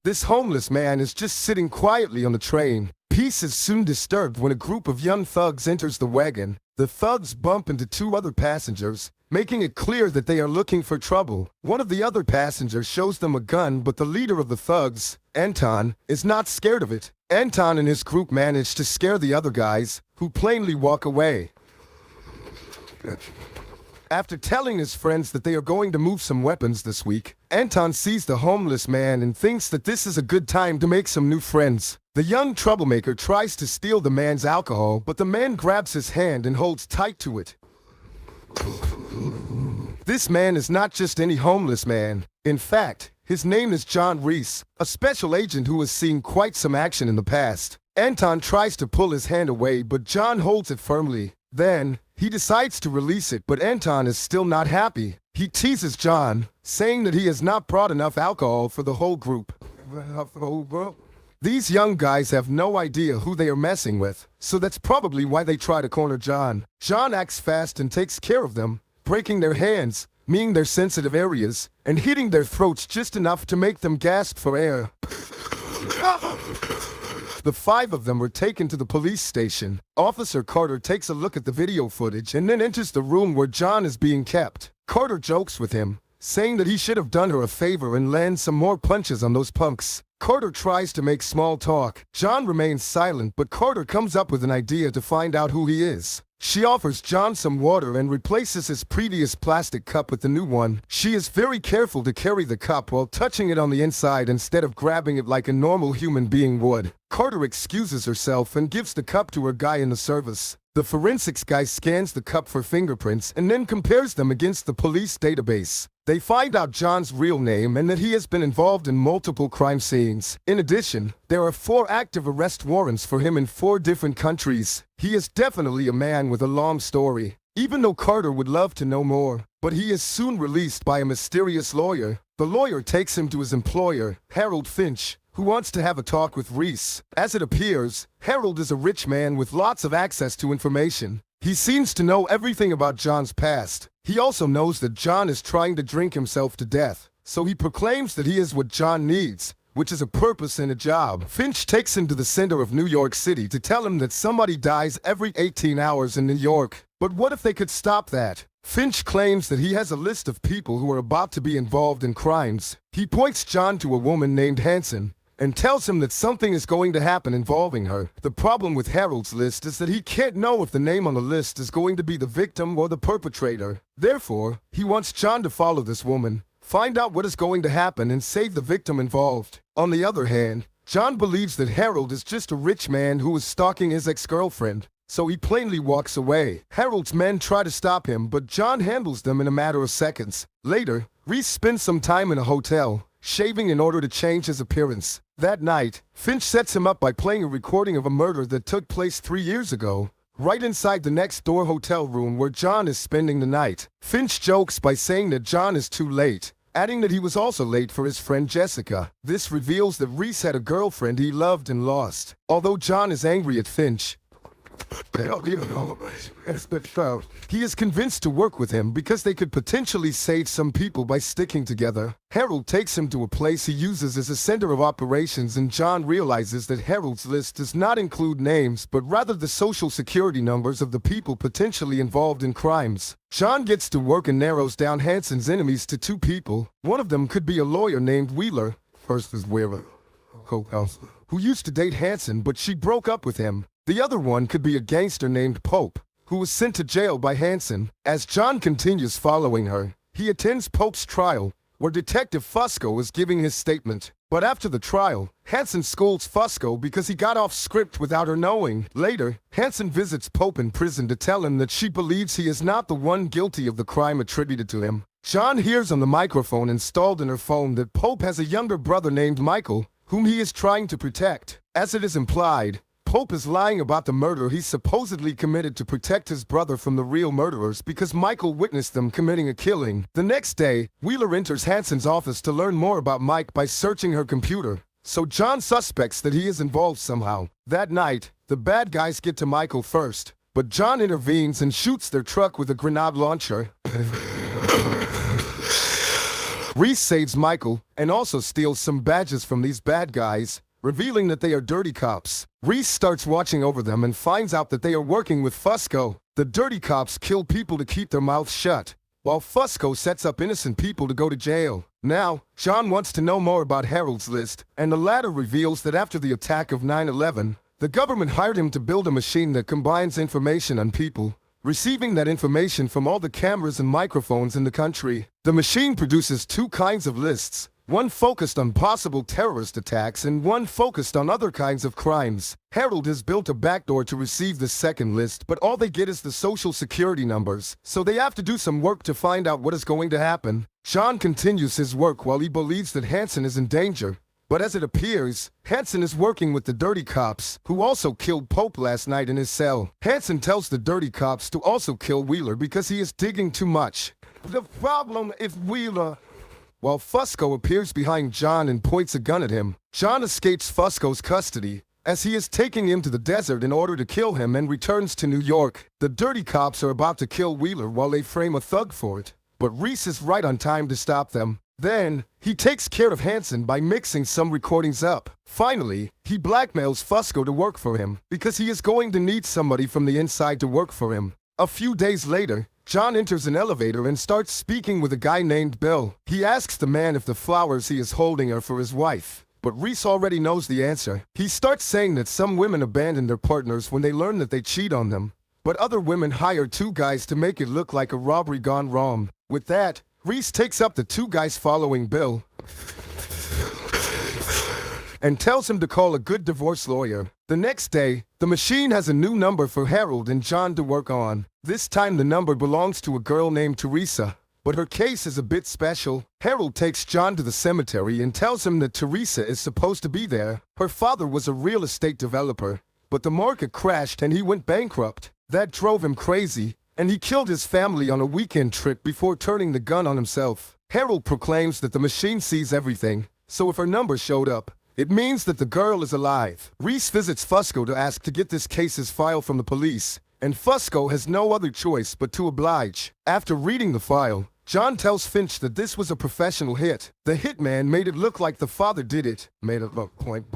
This homeless man is just sitting quietly on the train. Peace is soon disturbed when a group of young thugs enters the wagon. The thugs bump into two other passengers, making it clear that they are looking for trouble. One of the other passengers shows them a gun, but the leader of the thugs, Anton, is not scared of it. Anton and his group manage to scare the other guys, who plainly walk away. After telling his friends that they are going to move some weapons this week, Anton sees the homeless man and thinks that this is a good time to make some new friends. The young troublemaker tries to steal the man's alcohol, but the man grabs his hand and holds tight to it. This man is not just any homeless man. In fact, his name is John Reese, a special agent who has seen quite some action in the past. Anton tries to pull his hand away, but John holds it firmly. Then, he decides to release it, but Anton is still not happy. He teases John, saying that he has not brought enough alcohol for the whole group. These young guys have no idea who they are messing with, so that's probably why they try to corner John. John acts fast and takes care of them, breaking their hands, meaning their sensitive areas, and hitting their throats just enough to make them gasp for air. The five of them were taken to the police station. Officer Carter takes a look at the video footage and then enters the room where John is being kept. Carter jokes with him, saying that he should have done her a favor and land some more punches on those punks. Carter tries to make small talk. John remains silent, but Carter comes up with an idea to find out who he is. She offers John some water and replaces his previous plastic cup with the new one. She is very careful to carry the cup while touching it on the inside instead of grabbing it like a normal human being would. Carter excuses herself and gives the cup to her guy in the service. The forensics guy scans the cup for fingerprints and then compares them against the police database. They find out John's real name and that he has been involved in multiple crime scenes. In addition, there are 4 active arrest warrants for him in 4 different countries. He is definitely a man with a long story, even though Carter would love to know more. But he is soon released by a mysterious lawyer. The lawyer takes him to his employer, Harold Finch, who wants to have a talk with Reese. As it appears, Harold is a rich man with lots of access to information. He seems to know everything about John's past. He also knows that John is trying to drink himself to death, so he proclaims that he is what John needs, which is a purpose and a job. Finch takes him to the center of New York City to tell him that somebody dies every 18 hours in New York. But what if they could stop that? Finch claims that he has a list of people who are about to be involved in crimes. He points John to a woman named Hanson and tells him that something is going to happen involving her. The problem with Harold's list is that he can't know if the name on the list is going to be the victim or the perpetrator. Therefore, he wants John to follow this woman, find out what is going to happen, and save the victim involved. On the other hand, John believes that Harold is just a rich man who is stalking his ex-girlfriend, so he plainly walks away. Harold's men try to stop him, but John handles them in a matter of seconds. Later, Reese spends some time in a hotel, shaving in order to change his appearance. That night, Finch sets him up by playing a recording of a murder that took place 3 years ago, right inside the next-door hotel room where John is spending the night. Finch jokes by saying that John is too late, adding that he was also late for his friend Jessica. This reveals that Reese had a girlfriend he loved and lost. Although John is angry at Finch, he is convinced to work with him because they could potentially save some people by sticking together. Harold takes him to a place he uses as a center of operations, and John realizes that Harold's list does not include names, but rather the social security numbers of the people potentially involved in crimes. John gets to work and narrows down Hanson's enemies to 2 people. One of them could be a lawyer named Wheeler, who used to date Hanson, but she broke up with him. The other one could be a gangster named Pope, who was sent to jail by Hanson. As John continues following her, he attends Pope's trial, where Detective Fusco is giving his statement. But after the trial, Hanson scolds Fusco because he got off script without her knowing. Later, Hanson visits Pope in prison to tell him that she believes he is not the one guilty of the crime attributed to him. John hears on the microphone installed in her phone that Pope has a younger brother named Michael, whom he is trying to protect. As it is implied, Pope is lying about the murder he supposedly committed to protect his brother from the real murderers because Michael witnessed them committing a killing. The next day, Wheeler enters Hanson's office to learn more about Mike by searching her computer, so John suspects that he is involved somehow. That night, the bad guys get to Michael first, but John intervenes and shoots their truck with a grenade launcher. Reese saves Michael and also steals some badges from these bad guys, revealing that they are dirty cops. Reese starts watching over them and finds out that they are working with Fusco. The dirty cops kill people to keep their mouths shut, while Fusco sets up innocent people to go to jail. Now, John wants to know more about Harold's list, and the latter reveals that after the attack of 9/11, the government hired him to build a machine that combines information on people, receiving that information from all the cameras and microphones in the country. The machine produces two kinds of lists, one focused on possible terrorist attacks and one focused on other kinds of crimes. Harold has built a backdoor to receive the second list, but all they get is the social security numbers, so they have to do some work to find out what is going to happen. John continues his work while he believes that Hanson is in danger. But as it appears, Hanson is working with the dirty cops, who also killed Pope last night in his cell. Hanson tells the dirty cops to also kill Wheeler because he is digging too much. The problem is Wheeler. While Fusco appears behind John and points a gun at him, John escapes Fusco's custody, as he is taking him to the desert in order to kill him and returns to New York. The dirty cops are about to kill Wheeler while they frame a thug for it, but Reese is right on time to stop them. Then, he takes care of Hanson by mixing some recordings up. Finally, he blackmails Fusco to work for him, because he is going to need somebody from the inside to work for him. A few days later, John enters an elevator and starts speaking with a guy named Bill. He asks the man if the flowers he is holding are for his wife, but Reese already knows the answer. He starts saying that some women abandon their partners when they learn that they cheat on them, but other women hire two guys to make it look like a robbery gone wrong. With that, Reese takes up the two guys following Bill and tells him to call a good divorce lawyer. The next day, the machine has a new number for Harold and John to work on. This time the number belongs to a girl named Teresa, but her case is a bit special. Harold takes John to the cemetery and tells him that Teresa is supposed to be there. Her father was a real estate developer, but the market crashed and he went bankrupt. That drove him crazy, and he killed his family on a weekend trip before turning the gun on himself. Harold proclaims that the machine sees everything, so if her number showed up, it means that the girl is alive. Reese visits Fusco to ask to get this case's file from the police, and Fusco has no other choice but to oblige. After reading the file, John tells Finch that this was a professional hit. The hitman made it look like the father did it. Made it look point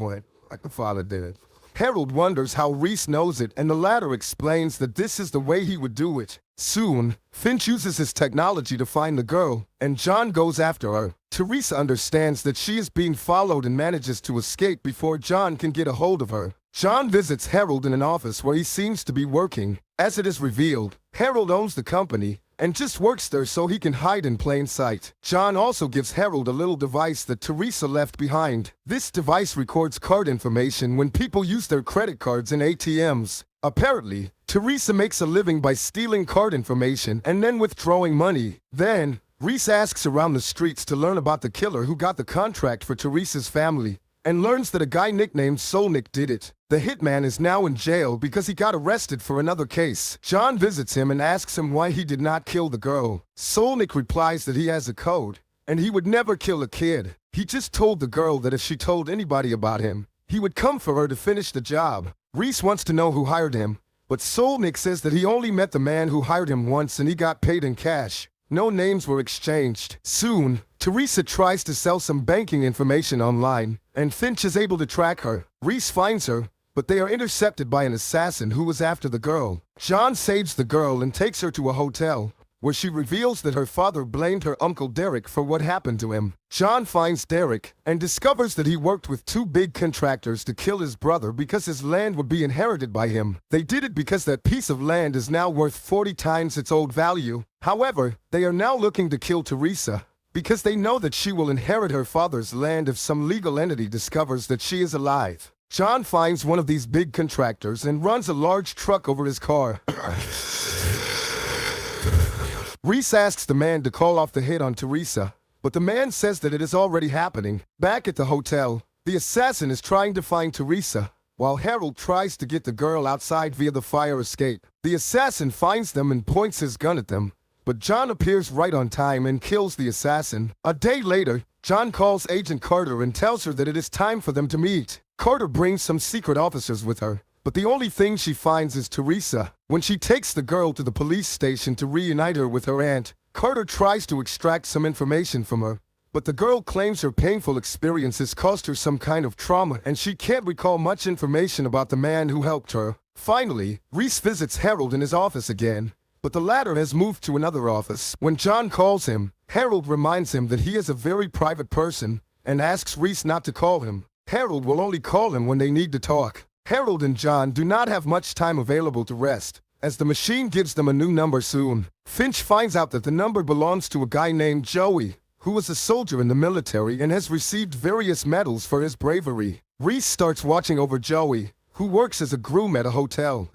like the father did it. Harold wonders how Reese knows it, and the latter explains that this is the way he would do it. Soon, Finch uses his technology to find the girl, and John goes after her. Teresa understands that she is being followed and manages to escape before John can get a hold of her. John visits Harold in an office where he seems to be working. As it is revealed, Harold owns the company and just works there so he can hide in plain sight. John also gives Harold a little device that Teresa left behind. This device records card information when people use their credit cards in ATMs. Apparently, Teresa makes a living by stealing card information and then withdrawing money. Then, Reese asks around the streets to learn about the killer who got the contract for Teresa's family, and learns that a guy nicknamed Solnick did it. The hitman is now in jail because he got arrested for another case. John visits him and asks him why he did not kill the girl. Solnick replies that he has a code, and he would never kill a kid. He just told the girl that if she told anybody about him, he would come for her to finish the job. Reese wants to know who hired him, but Solnick says that he only met the man who hired him once and he got paid in cash. No names were exchanged. Soon, Teresa tries to sell some banking information online, and Finch is able to track her. Reese finds her, but they are intercepted by an assassin who was after the girl. John saves the girl and takes her to a hotel, where she reveals that her father blamed her Uncle Derek for what happened to him. John finds Derek and discovers that he worked with two big contractors to kill his brother because his land would be inherited by him. They did it because that piece of land is now worth 40 times its old value. However, they are now looking to kill Teresa because they know that she will inherit her father's land if some legal entity discovers that she is alive. John finds one of these big contractors and runs a large truck over his car. Reese asks the man to call off the hit on Teresa, but the man says that it is already happening. Back at the hotel, the assassin is trying to find Teresa, while Harold tries to get the girl outside via the fire escape. The assassin finds them and points his gun at them, but John appears right on time and kills the assassin. A day later, John calls Agent Carter and tells her that it is time for them to meet. Carter brings some secret officers with her, but the only thing she finds is Teresa. When she takes the girl to the police station to reunite her with her aunt, Carter tries to extract some information from her, but the girl claims her painful experiences caused her some kind of trauma and she can't recall much information about the man who helped her. Finally, Reese visits Harold in his office again, but the latter has moved to another office. When John calls him, Harold reminds him that he is a very private person and asks Reese not to call him. Harold will only call him when they need to talk. Harold and John do not have much time available to rest, as the machine gives them a new number soon. Finch finds out that the number belongs to a guy named Joey, who was a soldier in the military and has received various medals for his bravery. Reese starts watching over Joey, who works as a groom at a hotel.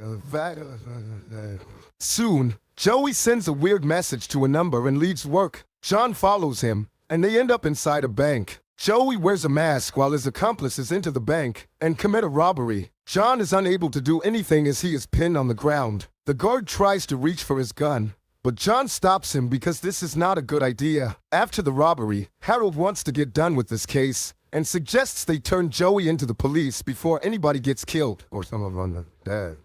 Soon, Joey sends a weird message to a number and leaves work. John follows him, and they end up inside a bank. Joey wears a mask while his accomplices enter the bank and commit a robbery. John is unable to do anything as he is pinned on the ground. The guard tries to reach for his gun, but John stops him because this is not a good idea. After the robbery, Harold wants to get done with this case and suggests they turn Joey into the police before anybody gets killed. Or some of them dead.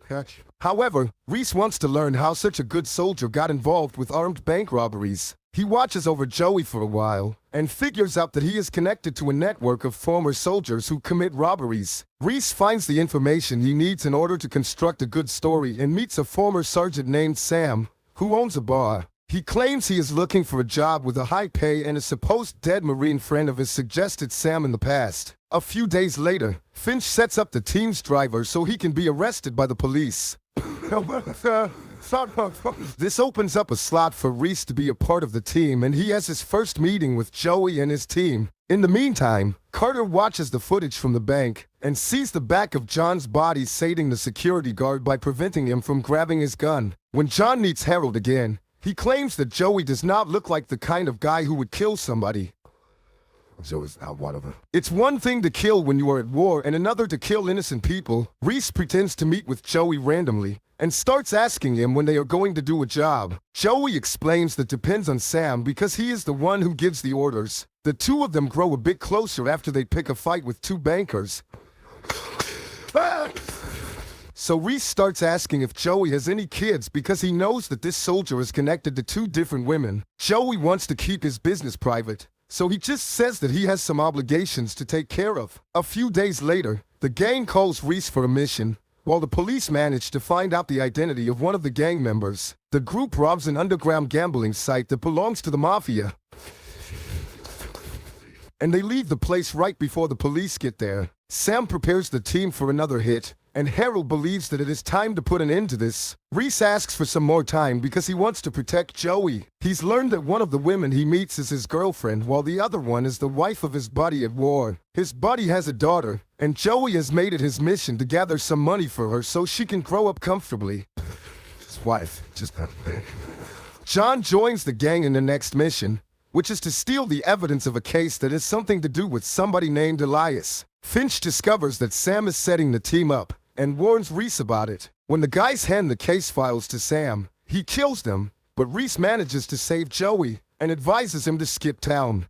However, Reese wants to learn how such a good soldier got involved with armed bank robberies. He watches over Joey for a while and figures out that he is connected to a network of former soldiers who commit robberies. Reese finds the information he needs in order to construct a good story and meets a former sergeant named Sam, who owns a bar. He claims he is looking for a job with a high pay and a supposed dead Marine friend of his suggested Sam in the past. A few days later, Finch sets up the team's driver so he can be arrested by the police. This opens up a slot for Reese to be a part of the team, and he has his first meeting with Joey and his team. In the meantime, Carter watches the footage from the bank and sees the back of John's body saving the security guard by preventing him from grabbing his gun. When John meets Harold again, he claims that Joey does not look like the kind of guy who would kill somebody. Joey's not one of them. It's one thing to kill when you are at war and another to kill innocent people. Reese pretends to meet with Joey randomly and starts asking him when they are going to do a job. Joey explains that depends on Sam because he is the one who gives the orders. The two of them grow a bit closer after they pick a fight with two bankers. So Reese starts asking if Joey has any kids because he knows that this soldier is connected to two different women. Joey wants to keep his business private, so he just says that he has some obligations to take care of. A few days later, the gang calls Reese for a mission, while the police manage to find out the identity of one of the gang members. The group robs an underground gambling site that belongs to the mafia, and they leave the place right before the police get there. Sam prepares the team for another hit, and Harold believes that it is time to put an end to this. Reese asks for some more time because he wants to protect Joey. He's learned that one of the women he meets is his girlfriend, while the other one is the wife of his buddy at war. His buddy has a daughter, and Joey has made it his mission to gather some money for her so she can grow up comfortably. His wife, just... John joins the gang in the next mission, which is to steal the evidence of a case that has something to do with somebody named Elias. Finch discovers that Sam is setting the team up and warns Reese about it. When the guys hand the case files to Sam, he kills them, but Reese manages to save Joey and advises him to skip town.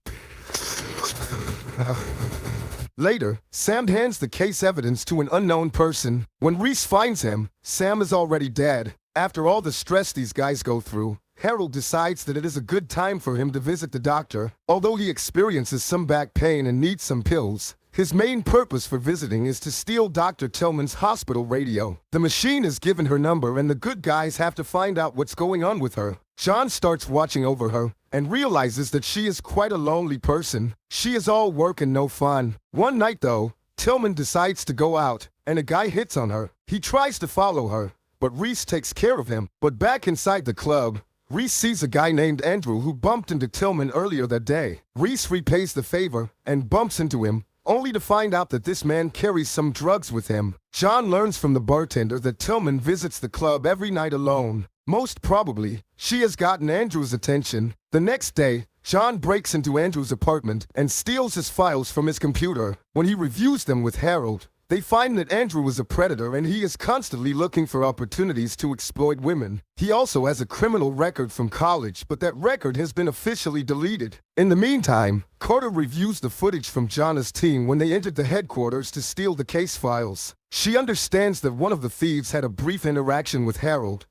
Later, Sam hands the case evidence to an unknown person. When Reese finds him, Sam is already dead. After all the stress these guys go through, Harold decides that it is a good time for him to visit the doctor. Although he experiences some back pain and needs some pills, his main purpose for visiting is to steal Dr. Tillman's hospital radio. The machine is given her number and the good guys have to find out what's going on with her. John starts watching over her and realizes that she is quite a lonely person. She is all work and no fun. One night though, Tillman decides to go out and a guy hits on her. He tries to follow her, but Reese takes care of him. But back inside the club, Reese sees a guy named Andrew who bumped into Tillman earlier that day. Reese repays the favor and bumps into him, only to find out that this man carries some drugs with him. John learns from the bartender that Tillman visits the club every night alone. Most probably, she has gotten Andrew's attention. The next day, John breaks into Andrew's apartment and steals his files from his computer. When he reviews them with Harold, they find that Andrew is a predator and he is constantly looking for opportunities to exploit women. He also has a criminal record from college, but that record has been officially deleted. In the meantime, Carter reviews the footage from Jonah's team when they entered the headquarters to steal the case files. She understands that one of the thieves had a brief interaction with Harold,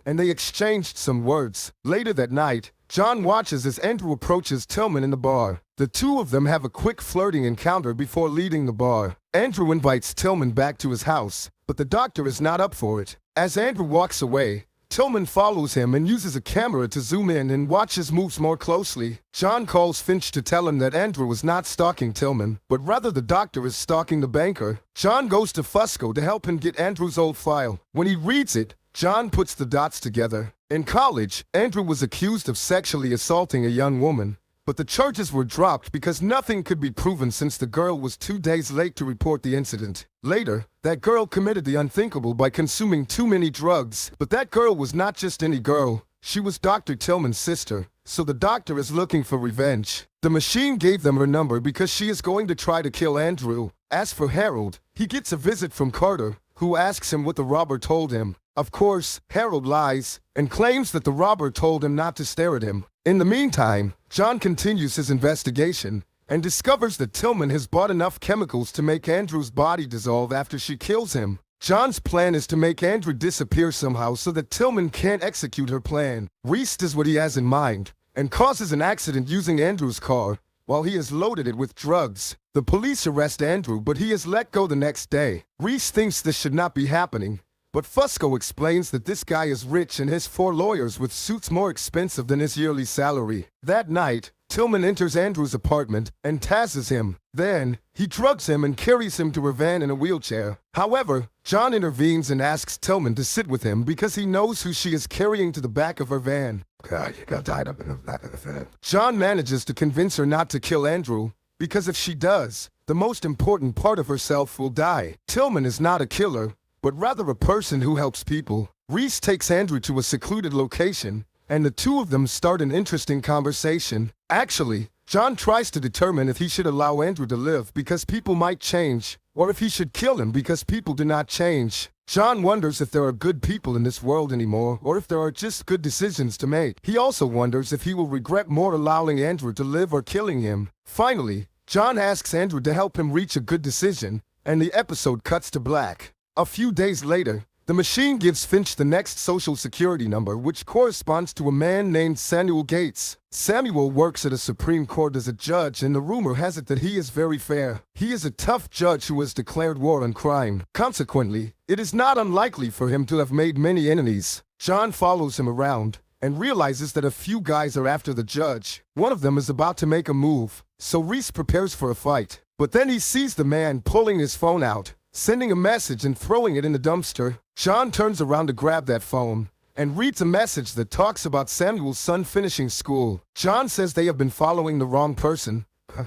and they exchanged some words. Later that night, John watches as Andrew approaches Tillman in the bar. The two of them have a quick flirting encounter before leaving the bar. Andrew invites Tillman back to his house, but the doctor is not up for it. As Andrew walks away, Tillman follows him and uses a camera to zoom in and watch his moves more closely. John calls Finch to tell him that Andrew was not stalking Tillman, but rather the doctor is stalking the banker. John goes to Fusco to help him get Andrew's old file. When he reads it, John puts the dots together. In college, Andrew was accused of sexually assaulting a young woman, but the charges were dropped because nothing could be proven since the girl was 2 days late to report the incident. Later, that girl committed the unthinkable by consuming too many drugs, but that girl was not just any girl. She was Dr. Tillman's sister, so the doctor is looking for revenge. The machine gave them her number because she is going to try to kill Andrew. As for Harold, he gets a visit from Carter, who asks him what the robber told him. Of course, Harold lies and claims that the robber told him not to stare at him. In the meantime, John continues his investigation and discovers that Tillman has bought enough chemicals to make Andrew's body dissolve after she kills him. John's plan is to make Andrew disappear somehow so that Tillman can't execute her plan. Reese does what he has in mind and causes an accident using Andrew's car while he has loaded it with drugs. The police arrest Andrew, but he is let go the next day. Reese thinks this should not be happening, but Fusco explains that this guy is rich and has 4 lawyers with suits more expensive than his yearly salary. That night, Tillman enters Andrew's apartment and tasses him. Then, he drugs him and carries him to her van in a wheelchair. However, John intervenes and asks Tillman to sit with him because he knows who she is carrying to the back of her van. God, you got tied up in the back of the van. John manages to convince her not to kill Andrew, because if she does, the most important part of herself will die. Tillman is not a killer, but rather a person who helps people. Reese takes Andrew to a secluded location, and the two of them start an interesting conversation. Actually, John tries to determine if he should allow Andrew to live because people might change, or if he should kill him because people do not change. John wonders if there are good people in this world anymore, or if there are just good decisions to make. He also wonders if he will regret more allowing Andrew to live or killing him. Finally, John asks Andrew to help him reach a good decision, and the episode cuts to black. A few days later, the machine gives Finch the next social security number, which corresponds to a man named Samuel Gates. Samuel works at a Supreme Court as a judge, and the rumor has it that he is very fair. He is a tough judge who has declared war on crime. Consequently, it is not unlikely for him to have made many enemies. John follows him around and realizes that a few guys are after the judge. One of them is about to make a move, so Reese prepares for a fight. But then he sees the man pulling his phone out, sending a message and throwing it in the dumpster. John turns around to grab that phone and reads a message that talks about Samuel's son finishing school. John says they have been following the wrong person, while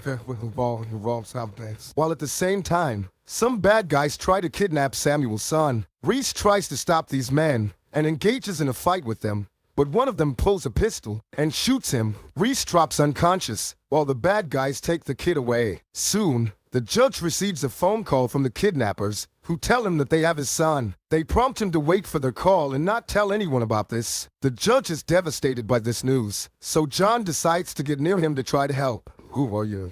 at the same time, some bad guys try to kidnap Samuel's son. Reese tries to stop these men and engages in a fight with them, but one of them pulls a pistol and shoots him. Reese drops unconscious, while the bad guys take the kid away. Soon, the judge receives a phone call from the kidnappers, who tell him that they have his son. They prompt him to wait for their call and not tell anyone about this. The judge is devastated by this news, so John decides to get near him to try to help. Who are you?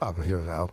I'm here to help.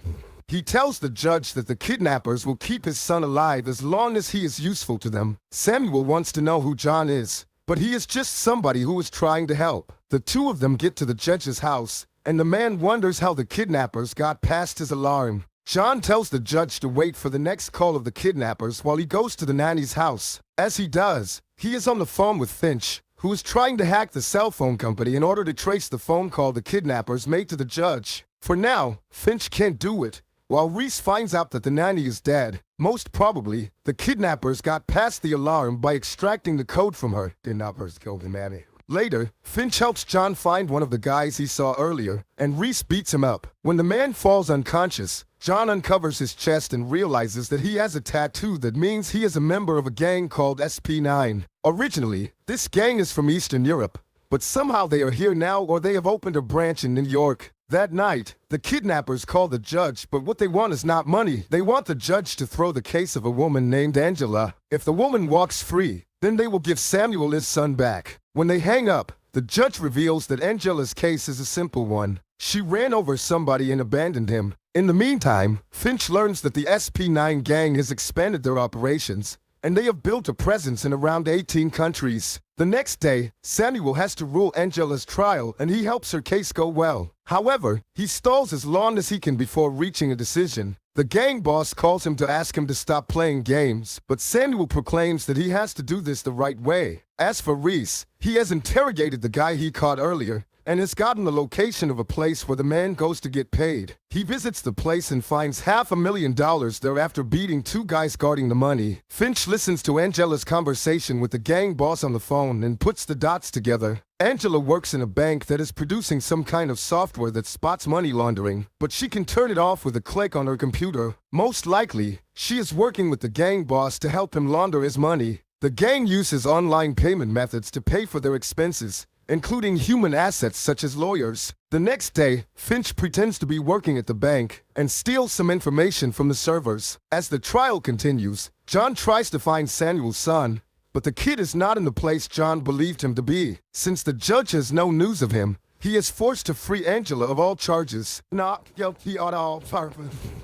He tells the judge that the kidnappers will keep his son alive as long as he is useful to them. Samuel wants to know who John is, but he is just somebody who is trying to help. The two of them get to the judge's house, and the man wonders how the kidnappers got past his alarm. John tells the judge to wait for the next call of the kidnappers while he goes to the nanny's house. As he does, he is on the phone with Finch, who is trying to hack the cell phone company in order to trace the phone call the kidnappers made to the judge. For now, Finch can't do it, while Reese finds out that the nanny is dead. Most probably, the kidnappers got past the alarm by extracting the code from her. Kidnappers killed the nanny. Later, Finch helps John find one of the guys he saw earlier, and Reese beats him up. When the man falls unconscious, John uncovers his chest and realizes that he has a tattoo that means he is a member of a gang called SP9. Originally, this gang is from Eastern Europe, but somehow they are here now, or they have opened a branch in New York. That night, the kidnappers call the judge, but what they want is not money. They want the judge to throw the case of a woman named Angela. If the woman walks free, then they will give Samuel his son back. When they hang up, the judge reveals that Angela's case is a simple one. She ran over somebody and abandoned him. In the meantime, Finch learns that the SP9 gang has expanded their operations and they have built a presence in around 18 countries. The next day, Samuel has to rule Angela's trial and he helps her case go well. However, he stalls as long as he can before reaching a decision. The gang boss calls him to ask him to stop playing games, but Samuel proclaims that he has to do this the right way. As for Reese, he has interrogated the guy he caught earlier and has gotten the location of a place where the man goes to get paid. He visits the place and finds $500,000 there after beating two guys guarding the money. Finch listens to Angela's conversation with the gang boss on the phone and puts the dots together. Angela works in a bank that is producing some kind of software that spots money laundering, but she can turn it off with a click on her computer. Most likely, she is working with the gang boss to help him launder his money. The gang uses online payment methods to pay for their expenses, including human assets such as lawyers. The next day, Finch pretends to be working at the bank and steals some information from the servers. As the trial continues, John tries to find Samuel's son, but the kid is not in the place John believed him to be. Since the judge has no news of him, he is forced to free Angela of all charges. Not guilty at all.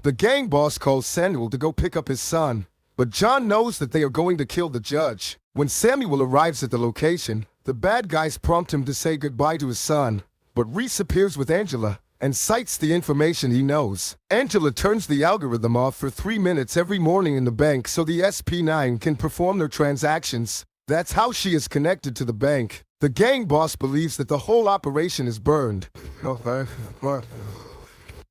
The gang boss calls Samuel to go pick up his son, but John knows that they are going to kill the judge. When Samuel arrives at the location, the bad guys prompt him to say goodbye to his son, but Reese appears with Angela and cites the information he knows. Angela turns the algorithm off for 3 minutes every morning in the bank so the SP9 can perform their transactions. That's how she is connected to the bank. The gang boss believes that the whole operation is burned.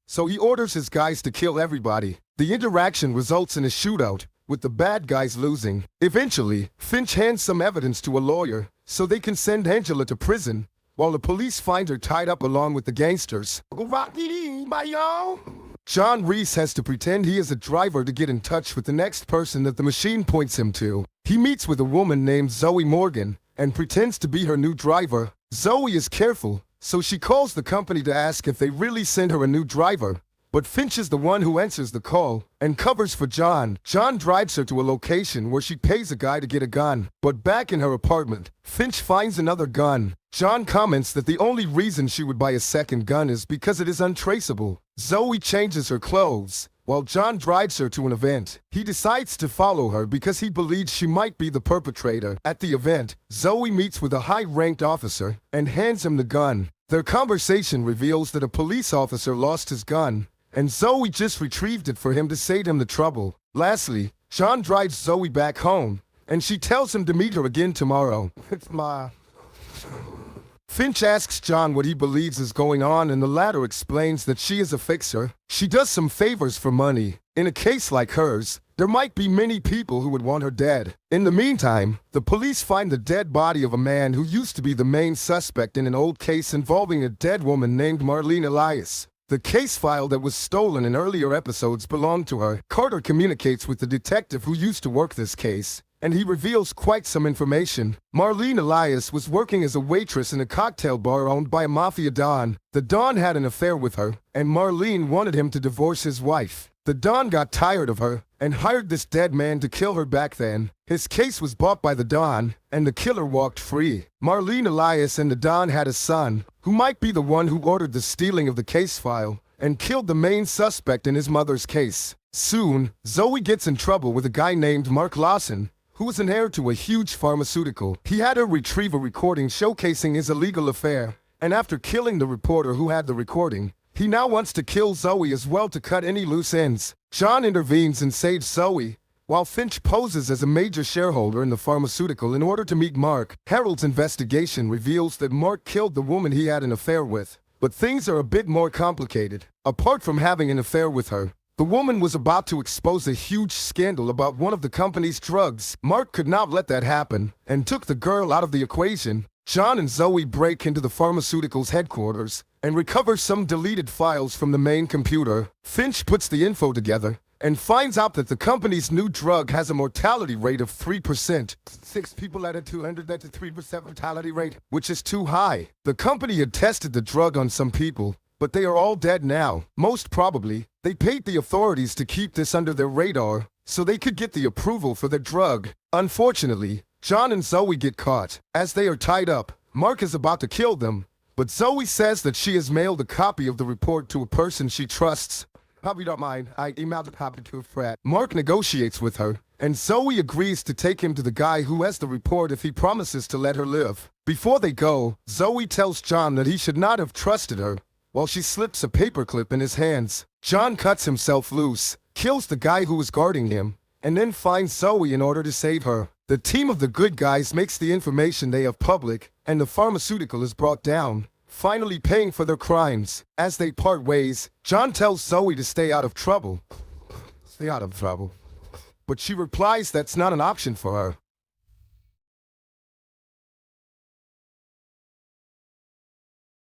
So he orders his guys to kill everybody. The interaction results in a shootout, with the bad guys losing. Eventually, Finch hands some evidence to a lawyer so they can send Angela to prison, while the police find her tied up along with the gangsters. John Reese has to pretend he is a driver to get in touch with the next person that the machine points him to. He meets with a woman named Zoe Morgan and pretends to be her new driver. Zoe is careful, so she calls the company to ask if they really send her a new driver. But Finch is the one who answers the call and covers for John. John drives her to a location where she pays a guy to get a gun. But back in her apartment, Finch finds another gun. John comments that the only reason she would buy a second gun is because it is untraceable. Zoe changes her clothes, while John drives her to an event. He decides to follow her because he believes she might be the perpetrator. At the event, Zoe meets with a high-ranked officer and hands him the gun. Their conversation reveals that a police officer lost his gun, and Zoe just retrieved it for him to save him the trouble. Lastly, John drives Zoe back home, and she tells him to meet her again tomorrow. Finch asks John what he believes is going on, and the latter explains that she is a fixer. She does some favors for money. In a case like hers, there might be many people who would want her dead. In the meantime, the police find the dead body of a man who used to be the main suspect in an old case involving a dead woman named Marlene Elias. The case file that was stolen in earlier episodes belonged to her. Carter communicates with the detective who used to work this case, and he reveals quite some information. Marlene Elias was working as a waitress in a cocktail bar owned by a mafia don. The don had an affair with her, and Marlene wanted him to divorce his wife. The don got tired of her and hired this dead man to kill her back then. His case was bought by the don, and the killer walked free. Marlene Elias and the don had a son, who might be the one who ordered the stealing of the case file and killed the main suspect in his mother's case. Soon, Zoe gets in trouble with a guy named Mark Lawson, who was an heir to a huge pharmaceutical. He had her retrieve a recording showcasing his illegal affair, and after killing the reporter who had the recording, he now wants to kill Zoe as well to cut any loose ends. John intervenes and saves Zoe, while Finch poses as a major shareholder in the pharmaceutical in order to meet Mark. Harold's investigation reveals that Mark killed the woman he had an affair with, but things are a bit more complicated. Apart from having an affair with her, the woman was about to expose a huge scandal about one of the company's drugs. Mark could not let that happen, and took the girl out of the equation. John and Zoe break into the pharmaceutical's headquarters and recover some deleted files from the main computer. Finch puts the info together and finds out that the company's new drug has a mortality rate of 3%. 6 people out of 200, that's a 3% mortality rate, which is too high. The company had tested the drug on some people, but they are all dead now. Most probably, they paid the authorities to keep this under their radar so they could get the approval for their drug. Unfortunately, John and Zoe get caught. As they are tied up, Mark is about to kill them, but Zoe says that she has mailed a copy of the report to a person she trusts. Probably don't mind, I emailed a copy to a friend. Mark negotiates with her and Zoe agrees to take him to the guy who has the report if he promises to let her live. Before they go, Zoe tells John that he should not have trusted her, while she slips a paperclip in his hands. John cuts himself loose, kills the guy who was guarding him, and then finds Zoe in order to save her. The team of the good guys makes the information they have public, and the pharmaceutical is brought down, finally paying for their crimes. As they part ways, John tells Zoe to stay out of trouble. Stay out of trouble. But she replies that's not an option for her.